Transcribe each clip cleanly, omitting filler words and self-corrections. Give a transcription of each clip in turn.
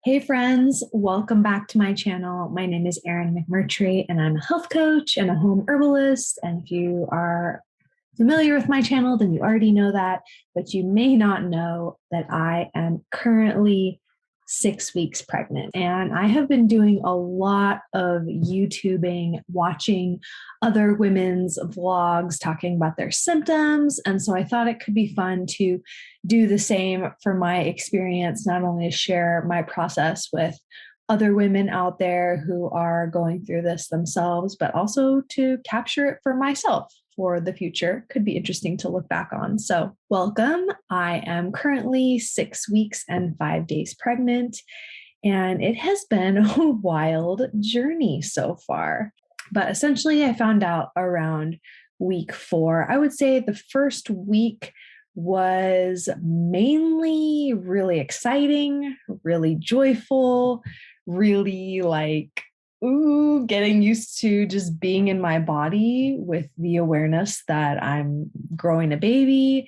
Hey friends, welcome back to my channel. My name is Erin McMurtry and I'm a health coach and a home herbalist. And if you are familiar with my channel, then you already know that, but you may not know that I am currently 6 weeks pregnant. And I have been doing a lot of YouTubing, watching other women's vlogs talking about their symptoms. And so I thought it could be fun to do the same for my experience, not only to share my process with other women out there who are going through this themselves, but also to capture it for myself for the future. Could be interesting to look back on. So welcome. I am currently 6 weeks and 5 days pregnant, and it has been a wild journey so far. But essentially, I found out around week 4. I would say the first week was mainly really exciting, really joyful, really getting used to just being in my body with the awareness that I'm growing a baby.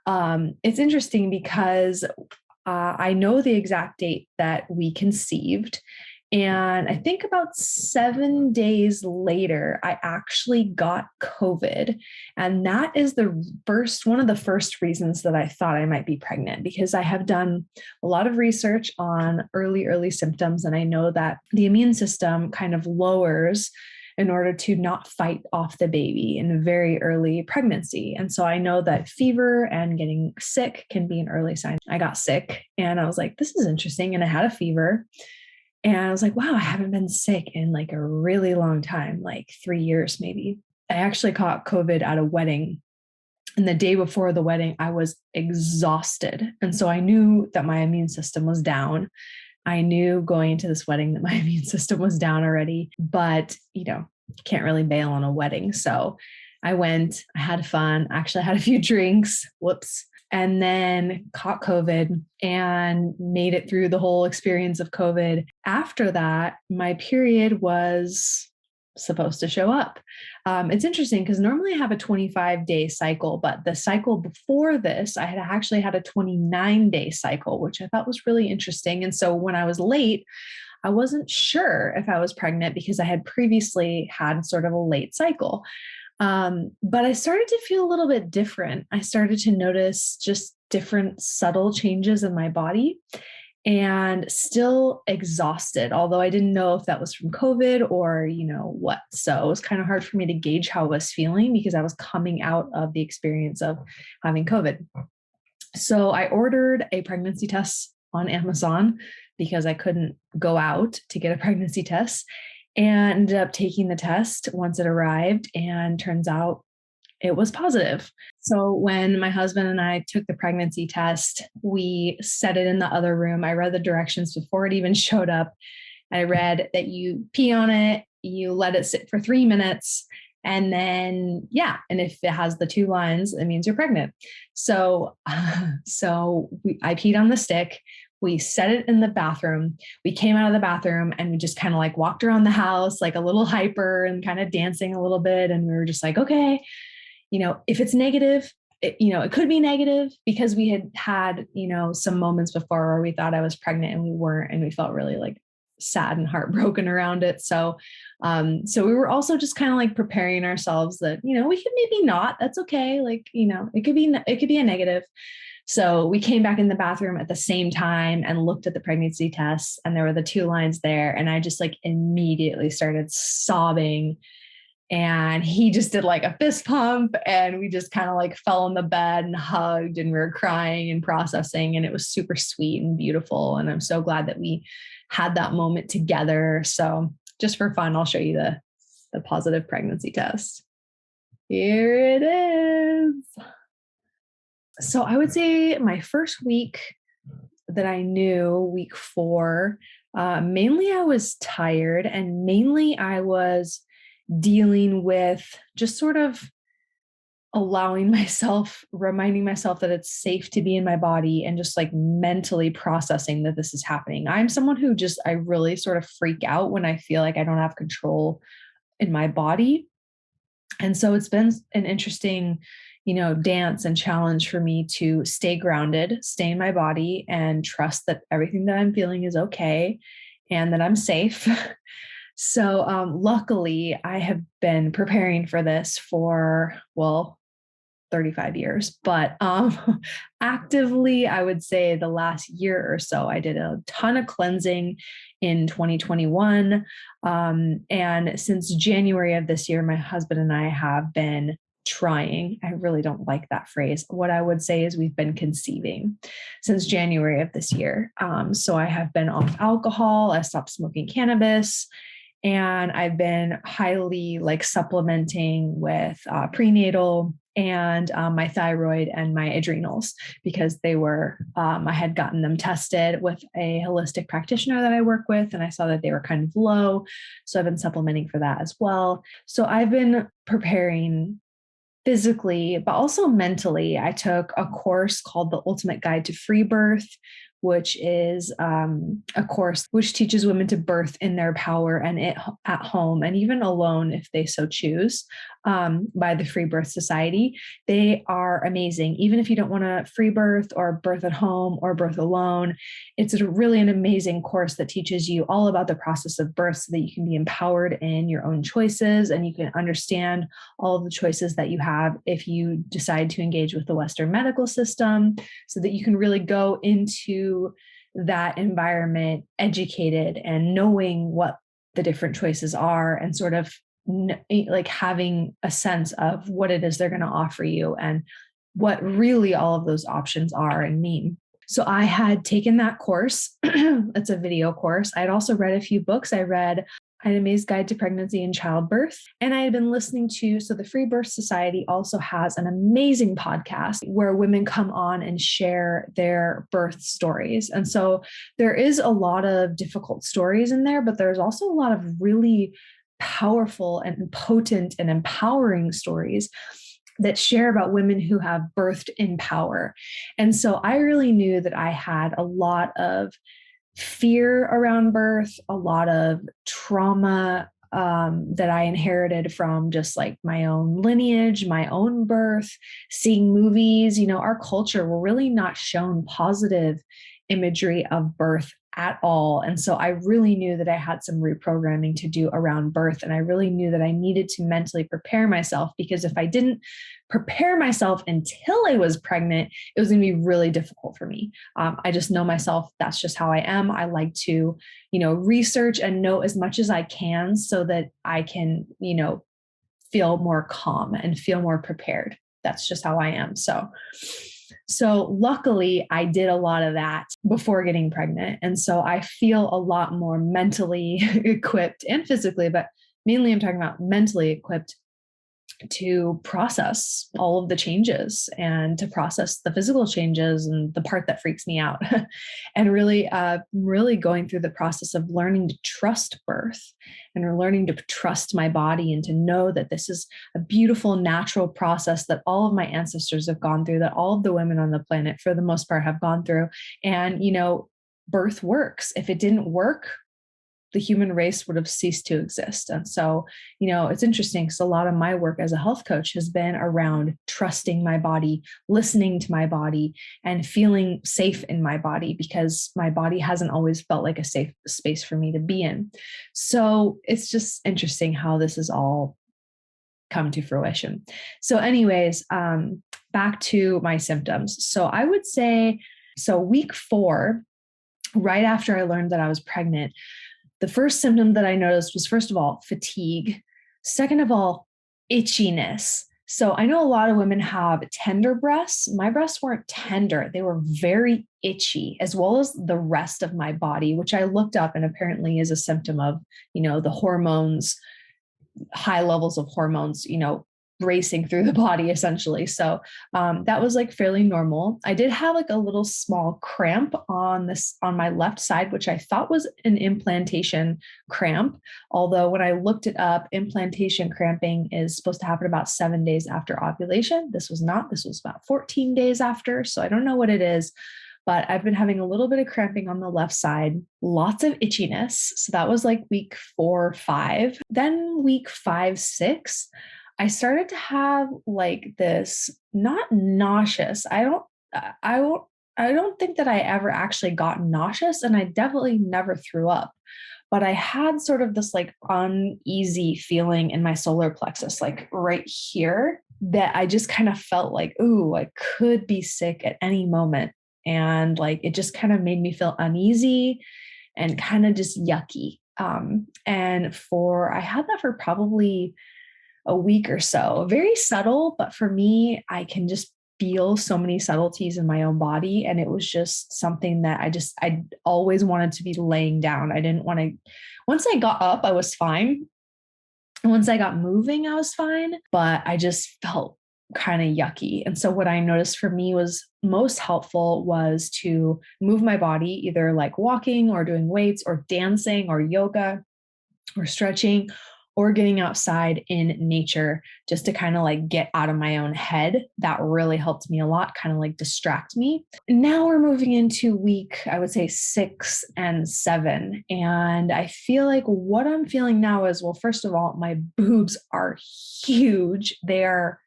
It's interesting because I know the exact date that we conceived. And I think about 7 days later, I actually got COVID. And that is one of the first reasons that I thought I might be pregnant, because I have done a lot of research on early symptoms. And I know that the immune system kind of lowers in order to not fight off the baby in a very early pregnancy. And so I know that fever and getting sick can be an early sign. I got sick and I was like, this is interesting. And I had a fever. And I was like, wow, I haven't been sick in like a really long time, like 3 years maybe. I actually caught COVID at a wedding. And the day before the wedding, I was exhausted. And so I knew that my immune system was down. I knew going into this wedding that my immune system was down already, but can't really bail on a wedding. So I went, I had fun. Actually, I had a few drinks. Whoops. And then caught COVID and made it through the whole experience of COVID. After that, my period was supposed to show up. It's interesting because normally I have a 25-day cycle, but the cycle before this, I had actually had a 29-day cycle, which I thought was really interesting. And so when I was late, I wasn't sure if I was pregnant because I had previously had sort of a late cycle. But I started to feel a little bit different. I started to notice just different subtle changes in my body and still exhausted, although I didn't know if that was from COVID or, what. So it was kind of hard for me to gauge how I was feeling because I was coming out of the experience of having COVID. So I ordered a pregnancy test on Amazon because I couldn't go out to get a pregnancy test. And ended up taking the test once it arrived, and turns out it was positive. So when my husband and I took the pregnancy test, we set it in the other room. I read the directions before it even showed up. I read that you pee on it, you let it sit for 3 minutes, and then, and if it has the 2 lines, it means you're pregnant. So I peed on the stick. We set it in the bathroom. We came out of the bathroom and we just kind of like walked around the house, like a little hyper and kind of dancing a little bit. And we were just like, okay, if it's negative, it could be negative, because we had some moments before where we thought I was pregnant and we weren't, and we felt really like sad and heartbroken around it. So we were also just kind of like preparing ourselves that, we could maybe not, that's okay. Like, it could be a negative. So we came back in the bathroom at the same time and looked at the pregnancy tests, and there were the 2 lines there. And I just like immediately started sobbing, and he just did like a fist pump, and we just kind of like fell in the bed and hugged, and we were crying and processing, and it was super sweet and beautiful. And I'm so glad that we had that moment together. So just for fun, I'll show you the positive pregnancy test. Here it is. So I would say my first week that I knew, week 4, mainly I was tired, and mainly I was dealing with just sort of reminding myself that it's safe to be in my body, and just like mentally processing that this is happening. I'm someone who I really sort of freak out when I feel like I don't have control in my body. And so it's been an interesting dance and challenge for me to stay grounded, stay in my body, and trust that everything that I'm feeling is okay and that I'm safe. So luckily, I have been preparing for this for, 35 years, but actively, I would say the last year or so, I did a ton of cleansing in 2021. And since January of this year, my husband and I have been trying. I really don't like that phrase. What I would say is we've been conceiving since January of this year. So I have been off alcohol. I stopped smoking cannabis. And I've been highly supplementing with prenatal and my thyroid and my adrenals because they were, I had gotten them tested with a holistic practitioner that I work with, and I saw that they were kind of low. So I've been supplementing for that as well. So I've been preparing physically, but also mentally. I took a course called The Ultimate Guide to Freebirth, which is a course which teaches women to birth in their power and at home and even alone if they so choose, by the Freebirth Society. They are amazing. Even if you don't want to free birth or birth at home or birth alone, it's really an amazing course that teaches you all about the process of birth so that you can be empowered in your own choices and you can understand all of the choices that you have if you decide to engage with the Western medical system, so that you can really go into that environment educated and knowing what the different choices are and sort of having a sense of what it is they're going to offer you and what really all of those options are and mean. So I had taken that course. It's a video course. I had also read a few books. I read Anime Guide to Pregnancy and Childbirth. And I had been listening to, so the Freebirth Society also has an amazing podcast where women come on and share their birth stories. And so there is a lot of difficult stories in there, but there's also a lot of really powerful and potent and empowering stories that share about women who have birthed in power. And so I really knew that I had a lot of fear around birth, a lot of trauma that I inherited from just my own lineage, my own birth, seeing movies. Our culture, we're really not shown positive imagery of birth at all. And so I really knew that I had some reprogramming to do around birth. And I really knew that I needed to mentally prepare myself, because if I didn't prepare myself until I was pregnant, it was going to be really difficult for me. I just know myself. That's just how I am. I like to, research and know as much as I can so that I can, feel more calm and feel more prepared. That's just how I am. So luckily, I did a lot of that before getting pregnant. And so I feel a lot more mentally equipped and physically, but mainly I'm talking about mentally equipped to process all of the changes and to process the physical changes and the part that freaks me out. And really going through the process of learning to trust birth and learning to trust my body and to know that this is a beautiful, natural process that all of my ancestors have gone through, that all of the women on the planet, for the most part, have gone through. And, birth works. If it didn't work, the human race would have ceased to exist. And so, it's interesting because a lot of my work as a health coach has been around trusting my body, listening to my body, and feeling safe in my body, because my body hasn't always felt like a safe space for me to be in. So it's just interesting how this has all come to fruition. So anyways, back to my symptoms. So I would say, week 4, right after I learned that I was pregnant, the first symptom that I noticed was, first of all, fatigue. Second of all, itchiness. So I know a lot of women have tender breasts. My breasts weren't tender. They were very itchy, as well as the rest of my body, which I looked up and apparently is a symptom of, the hormones, high levels of hormones, racing through the body essentially. So that was fairly normal. I did have a little small cramp on my left side, which I thought was an implantation cramp. Although when I looked it up, implantation cramping is supposed to happen about 7 days after ovulation. This was not. This was about 14 days after. So I don't know what it is, but I've been having a little bit of cramping on the left side, lots of itchiness. So that was week 4, 5. Then week 5, 6, I started to have like this, not nauseous. I won't, I don't think that I ever actually got nauseous, and I definitely never threw up. But I had sort of this like uneasy feeling in my solar plexus, like right here, that I just kind of felt like, ooh, I could be sick at any moment. And like it just kind of made me feel uneasy and kind of just yucky. I had that for probably a week or so. Very subtle, but for me, I can just feel so many subtleties in my own body. And it was just something that I always wanted to be laying down. I didn't want to, once I got up, I was fine. And once I got moving, I was fine, but I just felt kind of yucky. And so what I noticed for me was most helpful was to move my body, either like walking or doing weights or dancing or yoga or stretching or getting outside in nature, just to kind of like get out of my own head. That really helped me a lot, kind of like distract me. Now we're moving into week, I would say 6 and 7. And I feel like what I'm feeling now is, well, first of all, my boobs are huge. They are,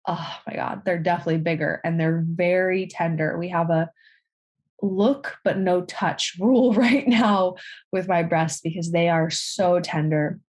oh my God, they're definitely bigger and they're very tender. We have a look but no touch rule right now with my breasts because they are so tender.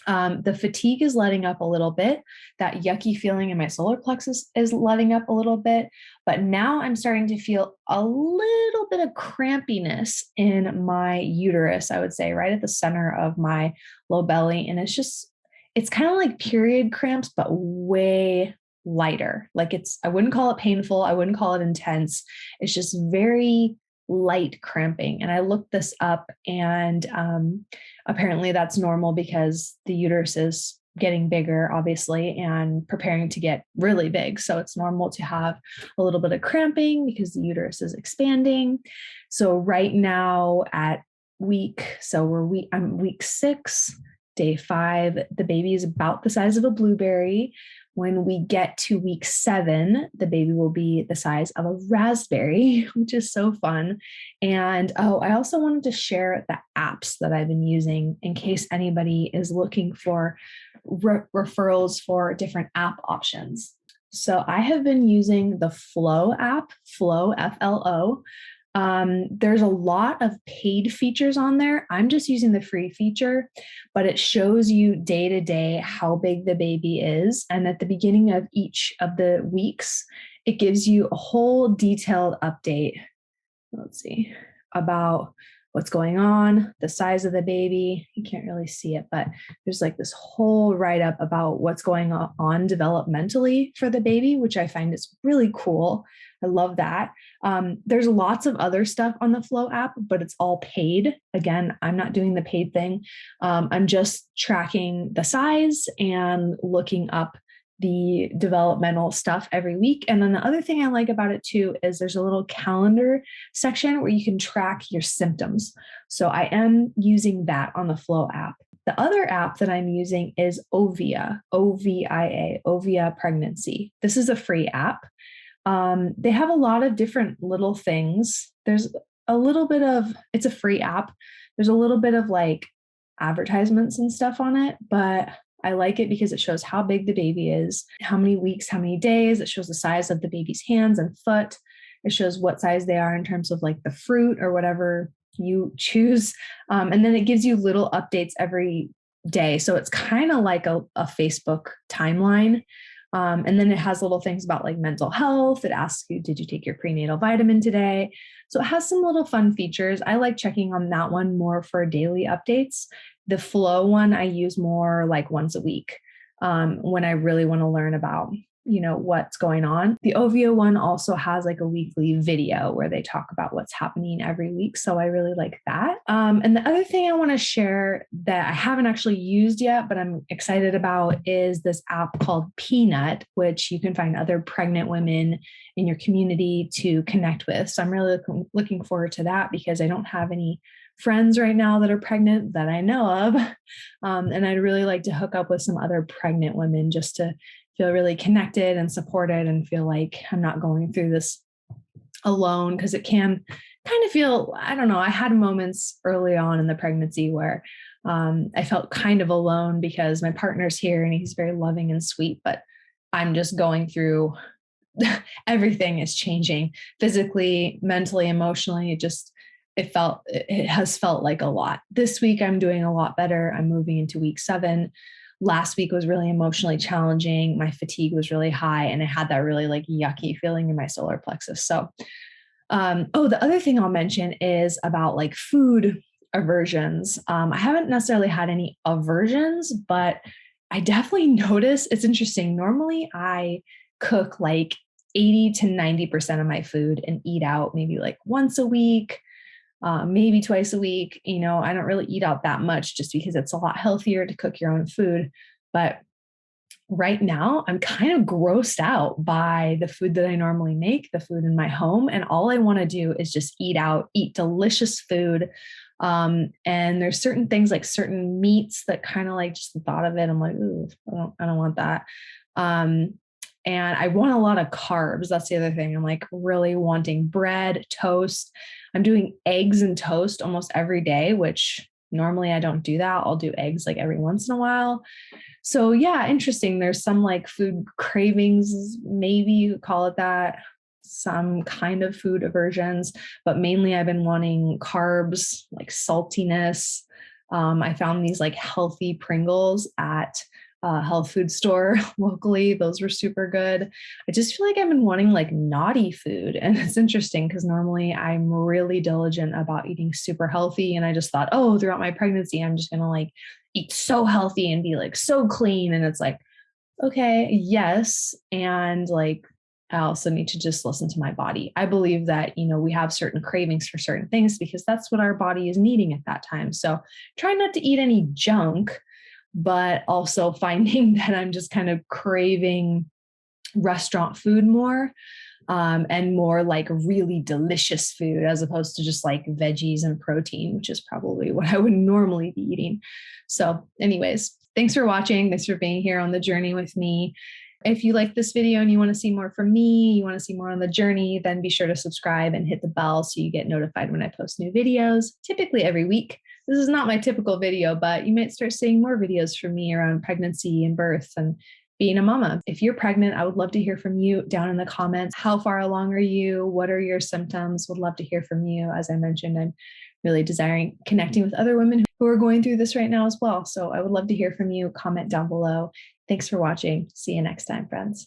The fatigue is letting up a little bit. That yucky feeling in my solar plexus is letting up a little bit. But now I'm starting to feel a little bit of crampiness in my uterus, I would say, right at the center of my low belly. And it's kind of like period cramps, but way lighter. Like I wouldn't call it painful. I wouldn't call it intense. It's just very light cramping. And I looked this up, and apparently that's normal because the uterus is getting bigger, obviously, and preparing to get really big. So it's normal to have a little bit of cramping because the uterus is expanding. So right now I'm week 6, day 5. The baby is about the size of a blueberry. When we get to week 7, the baby will be the size of a raspberry, which is so fun. And I also wanted to share the apps that I've been using in case anybody is looking for referrals for different app options. So I have been using the Flow app, Flow, FLO. There's a lot of paid features on there. I'm just using the free feature, but it shows you day to day how big the baby is. And at the beginning of each of the weeks, it gives you a whole detailed update. Let's see, about what's going on, the size of the baby. You can't really see it, but there's like this whole write-up about what's going on developmentally for the baby, which I find is really cool. I love that. There's lots of other stuff on the Flow app, but it's all paid. Again, I'm not doing the paid thing. I'm just tracking the size and looking up the developmental stuff every week. And then the other thing I like about it too is there's a little calendar section where you can track your symptoms. So I am using that on the Flow app. The other app that I'm using is Ovia, OVIA, Ovia Pregnancy. This is a free app. They have a lot of different little things. There's a little bit of, it's a free app. There's a little bit of like advertisements and stuff on it, but I like it because it shows how big the baby is, how many weeks, how many days. It shows the size of the baby's hands and foot. It shows what size they are in terms of like the fruit or whatever you choose. And then it gives you little updates every day. So it's kind of like a Facebook timeline. And then it has little things about like mental health. It asks you, did you take your prenatal vitamin today? So it has some little fun features. I like checking on that one more for daily updates. The Flow one I use more like once a week when I really want to learn about, what's going on. The Ovio one also has like a weekly video where they talk about what's happening every week. So I really like that. And the other thing I want to share that I haven't actually used yet, but I'm excited about is this app called Peanut, which you can find other pregnant women in your community to connect with. So I'm really looking forward to that because I don't have any friends right now that are pregnant that I know of. And I'd really like to hook up with some other pregnant women just to feel really connected and supported and feel like I'm not going through this alone, because it can kind of feel, I don't know, I had moments early on in the pregnancy where I felt kind of alone because my partner's here and he's very loving and sweet, but I'm just going through everything is changing physically, mentally, emotionally. It has felt like a lot. This week, I'm doing a lot better. I'm moving into week 7. Last week was really emotionally challenging. My fatigue was really high, and I had that really like yucky feeling in my solar plexus. So, the other thing I'll mention is about like food aversions. I haven't necessarily had any aversions, but I definitely notice it's interesting. Normally, I cook like 80 to 90% of my food and eat out maybe like once a week, maybe twice a week. I don't really eat out that much just because it's a lot healthier to cook your own food. But right now, I'm kind of grossed out by the food that I normally make, the food in my home. And all I want to do is just eat out, eat delicious food. And there's certain things like certain meats that kind of like just the thought of it, I'm like, ooh, I don't want that. And I want a lot of carbs. That's the other thing. I'm like really wanting bread, toast. I'm doing eggs and toast almost every day, which normally I don't do that. I'll do eggs like every once in a while. So yeah, interesting. There's some like food cravings, maybe you could call it that, some kind of food aversions, but mainly I've been wanting carbs, like saltiness. I found these like healthy Pringles at a health food store locally. Those were super good. I just feel like I've been wanting like naughty food. And it's interesting because normally I'm really diligent about eating super healthy. And I just thought, oh, throughout my pregnancy, I'm just going to like eat so healthy and be like so clean. And it's like, okay, yes. And like, I also need to just listen to my body. I believe that, we have certain cravings for certain things because that's what our body is needing at that time. So try not to eat any junk, but also finding that I'm just kind of craving restaurant food more, and more like really delicious food as opposed to just like veggies and protein, which is probably what I would normally be eating. So anyways, thanks for watching. Thanks for being here on the journey with me. If you like this video and you want to see more from me, you want to see more on the journey, then be sure to subscribe and hit the bell so you get notified when I post new videos, typically every week. This is not my typical video, but you might start seeing more videos from me around pregnancy and birth and being a mama. If you're pregnant, I would love to hear from you down in the comments. How far along are you? What are your symptoms? Would love to hear from you. As I mentioned, I'm really desiring connecting with other women who are going through this right now as well. So I would love to hear from you. Comment down below. Thanks for watching. See you next time, friends.